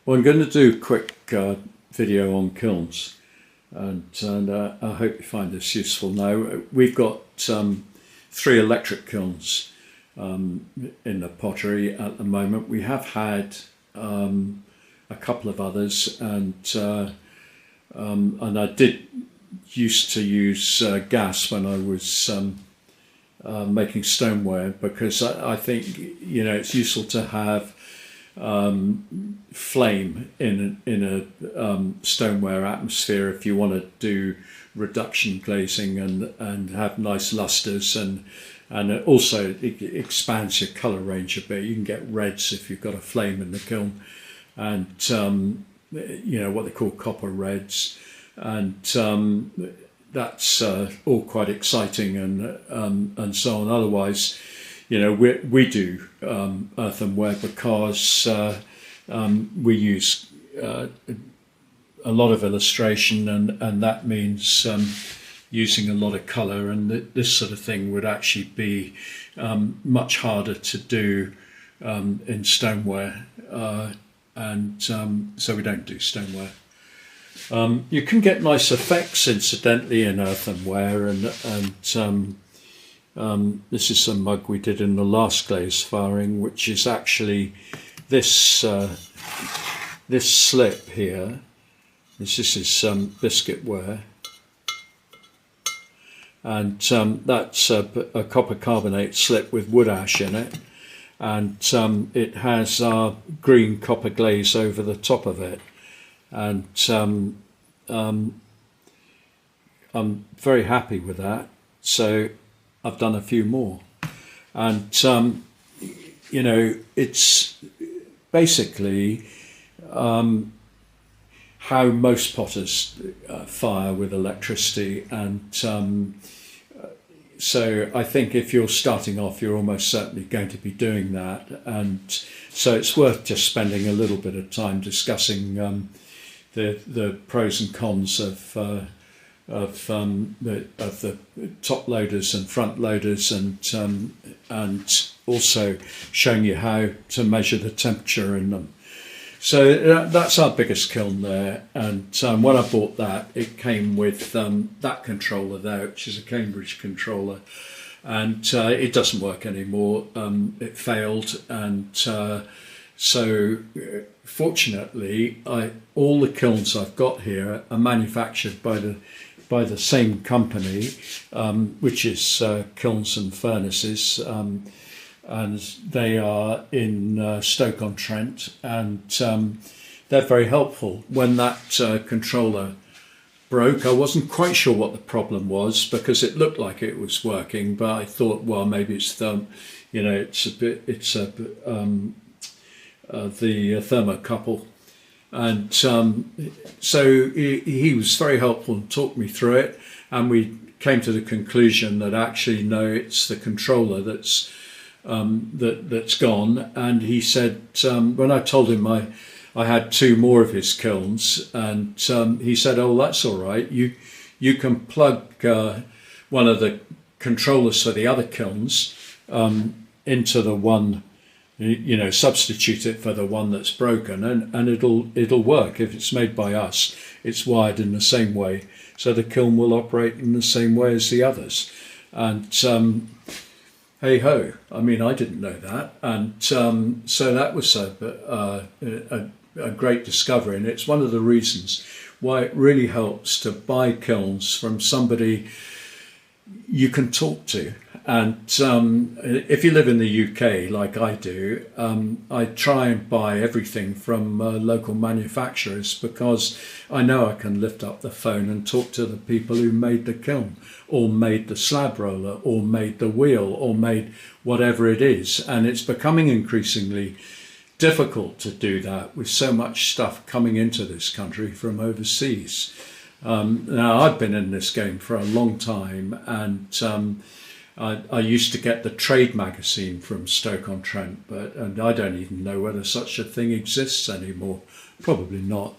Well, I'm going to do a quick video on kilns, and I hope you find this useful. Now, we've got 3 electric kilns in the pottery at the moment. We have had a couple of others, and I did used to use gas when I was making stoneware, because I think it's useful to have flame in a stoneware atmosphere if you want to do reduction glazing and have nice lusters, and also it expands your colour range a bit. You can get reds if you've got a flame in the kiln, and what they call copper reds, and that's all quite exciting, and so on. Otherwise, we do earthenware because we use a lot of illustration, and that means using a lot of colour, and this sort of thing would actually be much harder to do in stoneware, and so we don't do stoneware. You can get nice effects, incidentally, in earthenware, and this is a mug we did in the last glaze firing, which is actually this this slip here. This is biscuit ware, and that's a copper carbonate slip with wood ash in it, and it has our green copper glaze over the top of it, and I'm very happy with that. So I've done a few more, and it's basically how most potters fire with electricity, and so I think if you're starting off, you're almost certainly going to be doing that, and so it's worth just spending a little bit of time discussing the pros and cons of the top loaders and front loaders, and also showing you how to measure the temperature in them. So that's our biggest kiln there, and when I bought that, it came with that controller there, which is a Cambridge controller, and it doesn't work anymore. It failed, and so fortunately, all the kilns I've got here are manufactured by the same company, which is Kilns and Furnaces, and they are in Stoke-on-Trent, and they're very helpful. When that controller broke, I wasn't quite sure what the problem was, because it looked like it was working, but I thought, well, maybe it's the thermocouple. And so he was very helpful and talked me through it, and we came to the conclusion that actually no, it's the controller that's gone. And he said, when I told him I had 2 more of his kilns, and he said, oh, that's all right, you can plug one of the controllers for the other kilns into the one, substitute it for the one that's broken, and it'll work. If it's made by us, it's wired in the same way, so the kiln will operate in the same way as the others. And hey ho, I mean, I didn't know that, and so that was a great discovery, and it's one of the reasons why it really helps to buy kilns from somebody you can talk to. And if you live in the UK, like I do, I try and buy everything from local manufacturers, because I know I can lift up the phone and talk to the people who made the kiln, or made the slab roller, or made the wheel, or made whatever it is. And it's becoming increasingly difficult to do that with so much stuff coming into this country from overseas. Now, I've been in this game for a long time, and I used to get the trade magazine from Stoke-on-Trent, and I don't even know whether such a thing exists anymore. Probably not.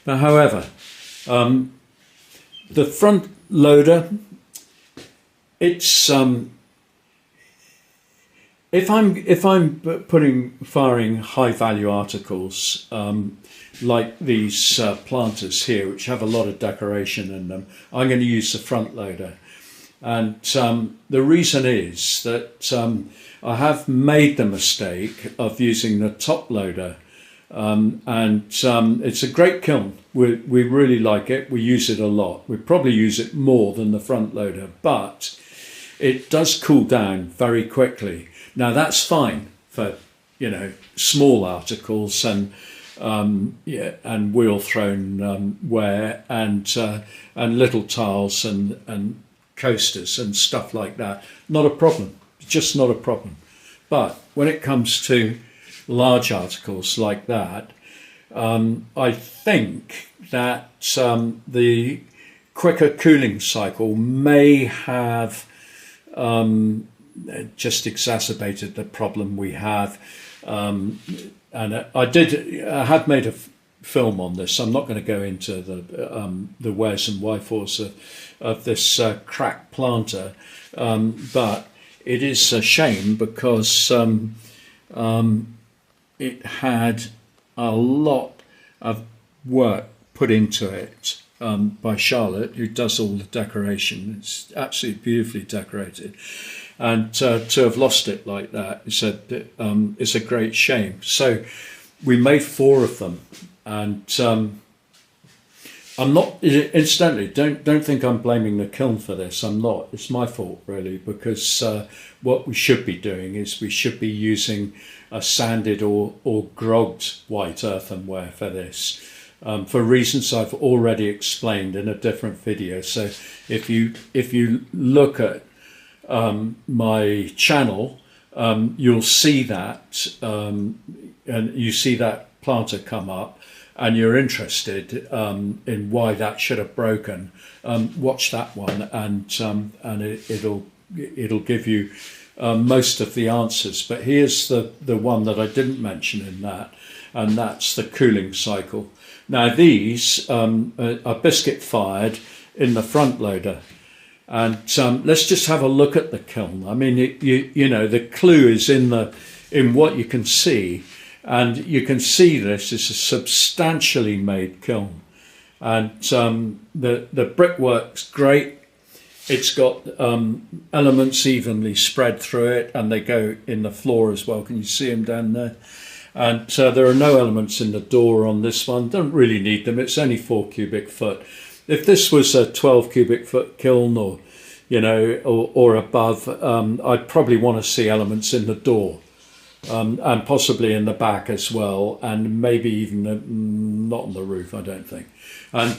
But however, the front loader, it's if I'm firing high value articles, like these planters here, which have a lot of decoration in them, I'm going to use the front loader. And the reason is that I have made the mistake of using the top loader, and it's a great kiln. We really like it. We use it a lot. We probably use it more than the front loader, but it does cool down very quickly. Now that's fine for, you know, small articles and and wheel thrown ware and little tiles and coasters and stuff like that. Not a problem. It's just not a problem. But when it comes to large articles like that, I think that the quicker cooling cycle may have just exacerbated the problem we have. And I have made a film on this. I'm not going to go into the wheres and wherefores of this crack planter, but it is a shame because it had a lot of work put into it by Charlotte, who does all the decoration. It's absolutely beautifully decorated. And to have lost it like that is a great shame. So we made 4 of them, and I'm not, incidentally, don't think I'm blaming the kiln for this. I'm not. It's my fault really, because what we should be doing is we should be using a sanded or grogged white earthenware for this, for reasons I've already explained in a different video. So if you look at my channel, you'll see that, and you see that planter come up, and you're interested in why that should have broken. Watch that one, and it'll give you most of the answers. But here's the one that I didn't mention in that, and that's the cooling cycle. Now these are biscuit fired in the front loader. And let's just have a look at the kiln. I mean, you know, the clue is in what you can see, and you can see this is a substantially made kiln, and the brickwork's great. It's got elements evenly spread through it, and they go in the floor as well. Can you see them down there? And there are no elements in the door on this one. Don't really need them. It's only 4 cubic foot. If this was a 12 cubic foot kiln, or you know, or above, I'd probably want to see elements in the door, and possibly in the back as well, and maybe even not on the roof, I don't think. And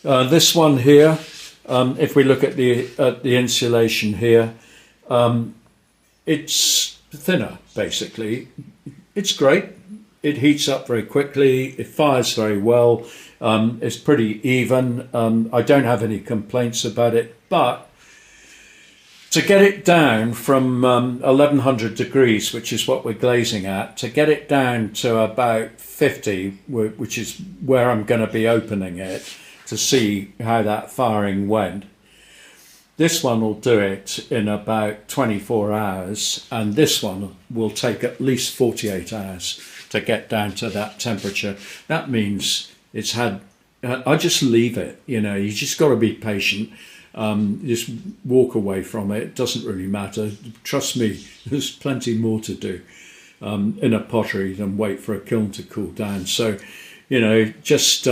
this one here, if we look at the insulation here, it's thinner basically. It's great. It heats up very quickly. It fires very well. It's pretty even. I don't have any complaints about it, but to get it down from 1100 degrees, which is what we're glazing at, to get it down to about 50, which is where I'm going to be opening it to see how that firing went. This one will do it in about 24 hours, and this one will take at least 48 hours to get down to that temperature. That means it's had, I just leave it, you know, you just got to be patient. Just walk away from it. It doesn't really matter. Trust me, there's plenty more to do in a pottery than wait for a kiln to cool down. So, you know, just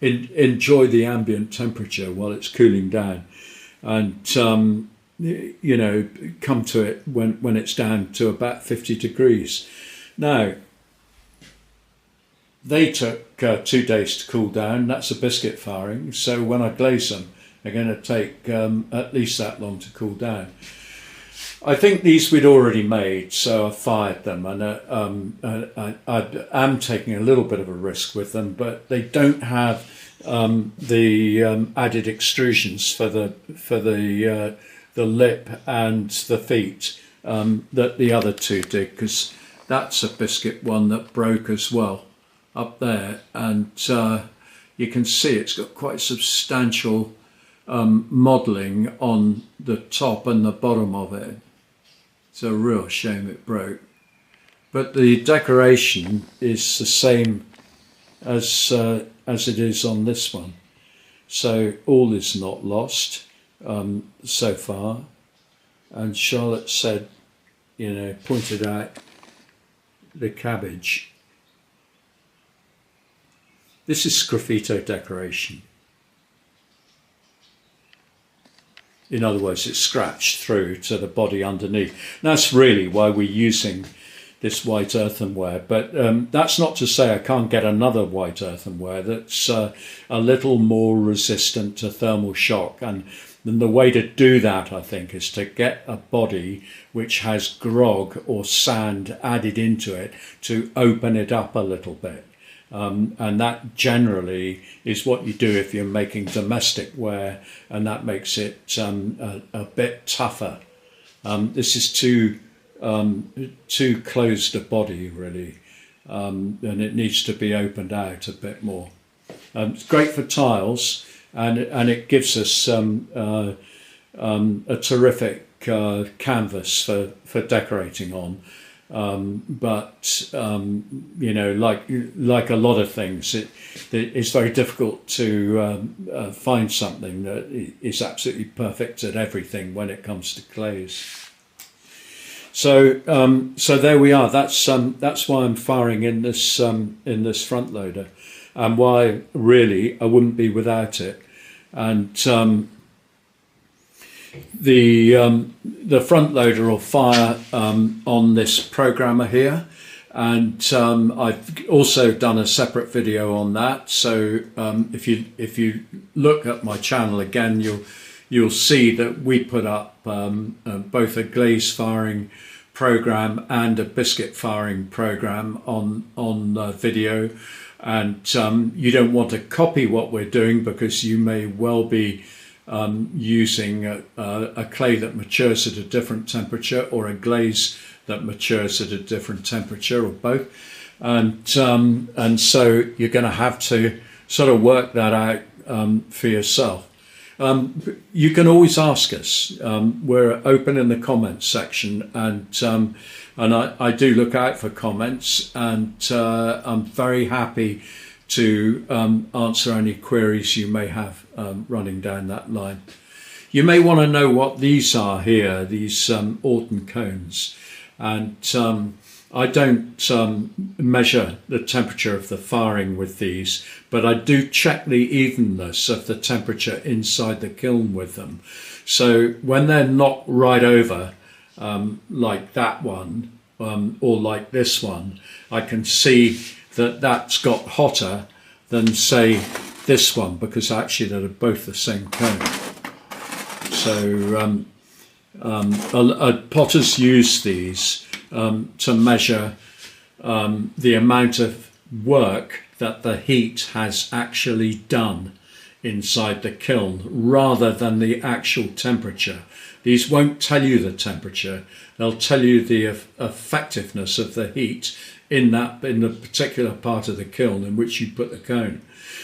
enjoy the ambient temperature while it's cooling down, and you know, come to it when it's down to about 50 degrees. Now, they took 2 days to cool down. That's a biscuit firing. So when I glaze them, they're going to take at least that long to cool down. I think these we'd already made, so I fired them, and I am taking a little bit of a risk with them, but they don't have the added extrusions for the lip and the feet that the other 2 did, because that's a biscuit one that broke as well up there, and you can see it's got quite substantial modelling on the top and the bottom of it. It's a real shame it broke. But the decoration is the same as it is on this one. So all is not lost so far. And Charlotte said, you know, pointed out the cabbage. This is sgraffito decoration. In other words, it's scratched through to the body underneath. That's really why we're using this white earthenware. But that's not to say I can't get another white earthenware that's a little more resistant to thermal shock. And then the way to do that, I think, is to get a body which has grog or sand added into it to open it up a little bit. And that generally is what you do if you're making domestic wear, and that makes it a bit tougher. This is too closed a body, really, and it needs to be opened out a bit more. It's great for tiles, and it gives us a terrific canvas for decorating on. But you know, like a lot of things, it's very difficult to find something that is absolutely perfect at everything when it comes to clays. So so there we are. That's why I'm firing in this front loader, and why really I wouldn't be without it. And the front loader will fire on this programmer here, and I've also done a separate video on that. So if you look at my channel again, you'll see that we put up both a glaze firing program and a biscuit firing program on video. And you don't want to copy what we're doing, because you may well be using a clay that matures at a different temperature, or a glaze that matures at a different temperature, or both. And so you're going to have to sort of work that out for yourself. You can always ask us. We're open in the comments section, and I do look out for comments, and I'm very happy to answer any queries you may have running down that line. You may want to know what these are here, these Orton cones, and I don't measure the temperature of the firing with these, but I do check the evenness of the temperature inside the kiln with them. So when they're knocked right over, like that one, or like this one, I can see that that's got hotter than, say, this one, because actually they're both the same cone. So potters use these to measure the amount of work that the heat has actually done inside the kiln, rather than the actual temperature. These won't tell you the temperature, they'll tell you the effectiveness of the heat in the particular part of the kiln in which you put the cone.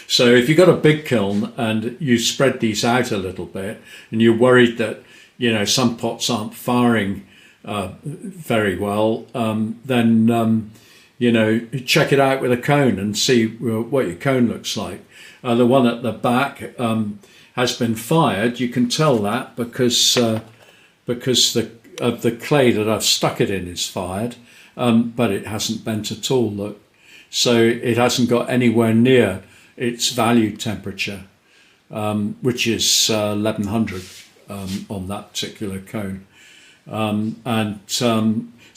So if you've got a big kiln and you spread these out a little bit, and you're worried that, you know, some pots aren't firing very well, then you know, check it out with a cone and see what your cone looks like. The one at the back has been fired. You can tell that because the clay that I've stuck it in is fired, but it hasn't bent at all. Look, so it hasn't got anywhere near its value temperature, which is 1100 on that particular cone,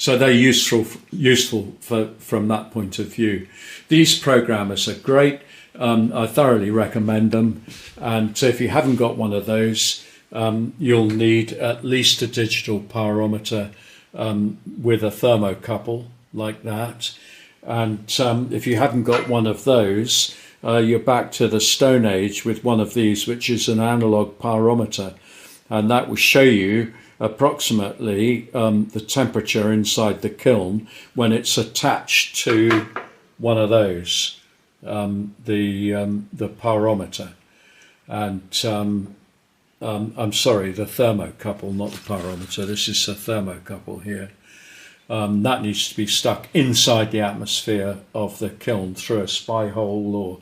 so they're useful from that point of view. These programmers are great. I thoroughly recommend them, and so if you haven't got one of those, you'll need at least a digital pyrometer with a thermocouple like that. And if you haven't got one of those, you're back to the Stone Age with one of these, which is an analog pyrometer, and that will show you approximately the temperature inside the kiln when it's attached to one of those, the pyrometer. And I'm sorry, the thermocouple, not the pyrometer. This is the thermocouple here. That needs to be stuck inside the atmosphere of the kiln through a spy hole, or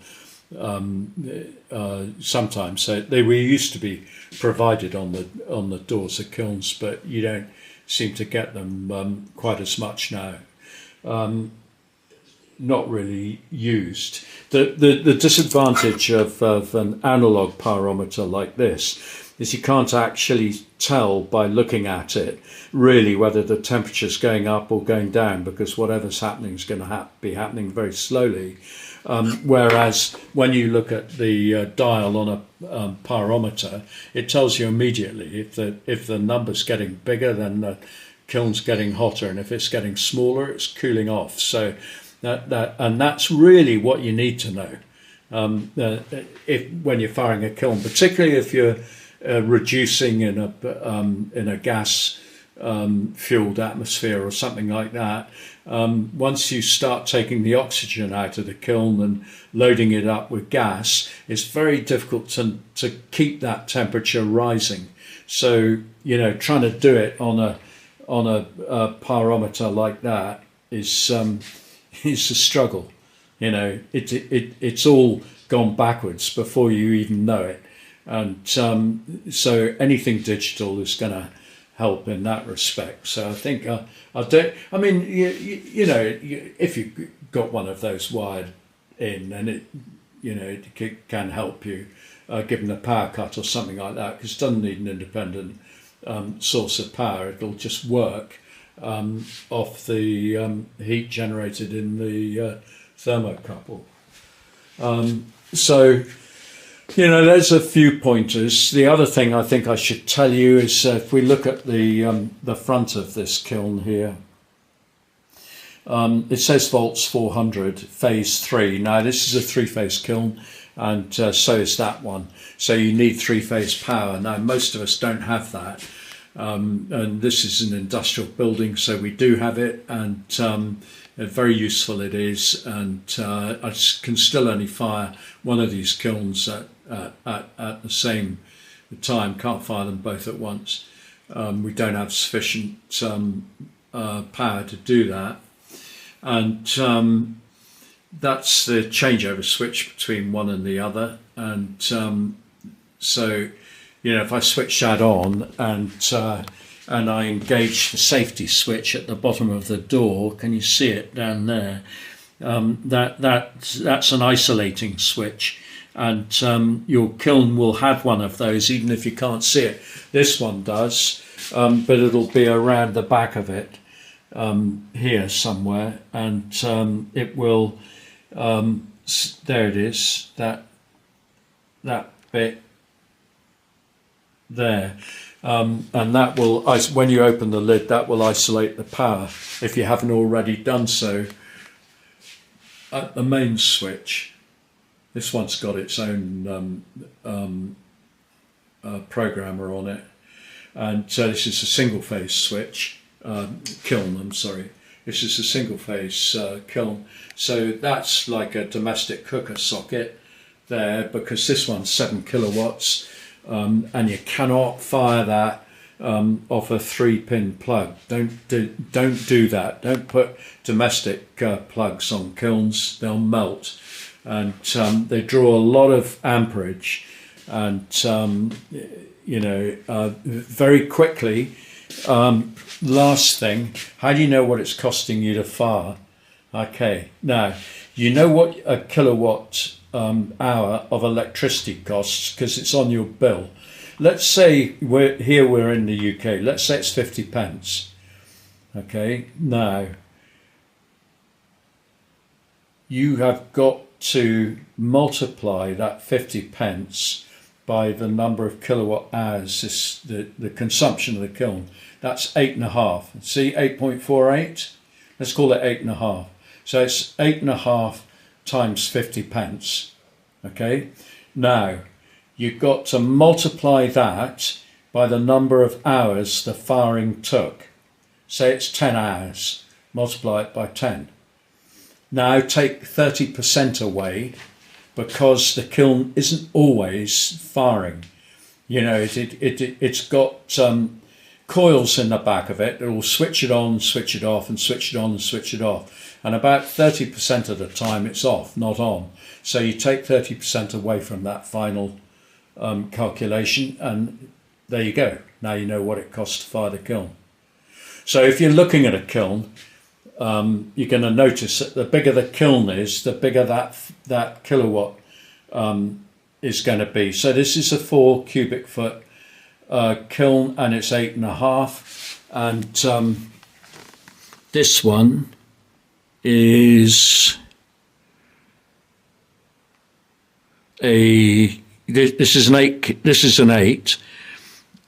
sometimes they were used to be provided on the doors of kilns, but you don't seem to get them quite as much now. Not really used. The disadvantage of an analog pyrometer like this is you can't actually tell by looking at it really whether the temperature's going up or going down, because whatever's happening is going to be happening very slowly. Whereas when you look at the dial on a pyrometer, it tells you immediately if the number's getting bigger, then the kiln's getting hotter, and if it's getting smaller, it's cooling off. So that's really what you need to know if when you're firing a kiln, particularly if you're reducing in a gas fueled atmosphere or something like that. Once you start taking the oxygen out of the kiln and loading it up with gas, it's very difficult to keep that temperature rising. So trying to do it on a pyrometer like that is a struggle. It's all gone backwards before you even know it. And so anything digital is going to help in that respect. So I think if you got one of those wired in, and it can help you given a power cut or something like that, because it doesn't need an independent source of power. It'll just work off the heat generated in the thermocouple. So there's a few pointers. The other thing I think I should tell you is if we look at the front of this kiln here, it says volts 400, phase 3. Now this is a 3-phase kiln, and so is that one. So you need 3-phase power. Now most of us don't have that, and this is an industrial building, so we do have it, and very useful it is. And I can still only fire one of these kilns at the same time. Can't fire them both at once. We don't have sufficient power to do that, and that's the changeover switch between one and the other. And so if I switch that on and I engage the safety switch at the bottom of the door, can you see it down there? That's an isolating switch, and your kiln will have one of those even if you can't see it. This one does, but it'll be around the back of it here somewhere, and it will there it is, that bit there. And that will, when you open the lid, that will isolate the power if you haven't already done so at the main switch. This one's got its own programmer on it, and this is a single-phase switch kiln. I'm sorry, this is a single-phase kiln. So that's like a domestic cooker socket there, because this one's 7 kilowatts. And you cannot fire that off a 3-pin plug. Don't do that. Don't put domestic plugs on kilns; they'll melt, and they draw a lot of amperage, and very quickly. Last thing, how do you know what it's costing you to fire? Okay, now you know what a kilowatt hour of electricity costs, because it's on your bill. Let's say we're in the UK. Let's say it's 50 pence. Okay, now you have got to multiply that 50 pence by the number of kilowatt hours, the consumption of the kiln. That's 8.5. See, 8.48. Let's call it 8.5. So it's 8.5 times 50 pence. Okay, now you've got to multiply that by the number of hours the firing took. Say it's 10 hours, multiply it by 10. Now take 30% away, because the kiln isn't always firing. You know, it's got coils in the back of it that will switch it on, switch it off, and switch it on and switch it off. And about 30% of the time it's off, not on. So you take 30% away from that final calculation, and there you go. Now you know what it costs to fire the kiln. So if you're looking at a kiln, you're going to notice that the bigger the kiln is, the bigger that kilowatt is going to be. So this is a 4 cubic foot kiln, and it's 8.5. And this one is this is an 8. This is an 8,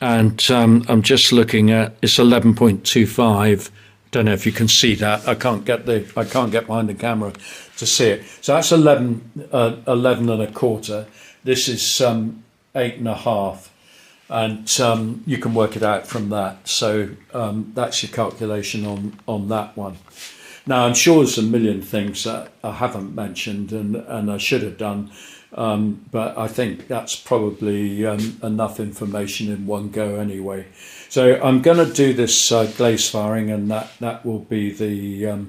and I'm just looking at, it's 11.25. Don't know if you can see that. I can't get behind the camera to see it. So that's 11 and a quarter. This is 8.5, and you can work it out from that. So that's your calculation on that one. Now I'm sure there's a million things that I haven't mentioned and I should have done, but I think that's probably enough information in one go anyway. So I'm going to do this glaze firing, and that will be the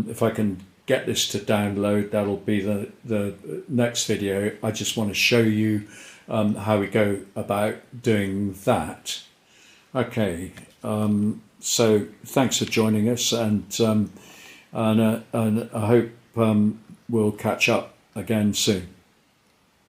if I can get this to download, that'll be the next video. I just want to show you how we go about doing that. Okay, so thanks for joining us, and I hope we'll catch up again soon.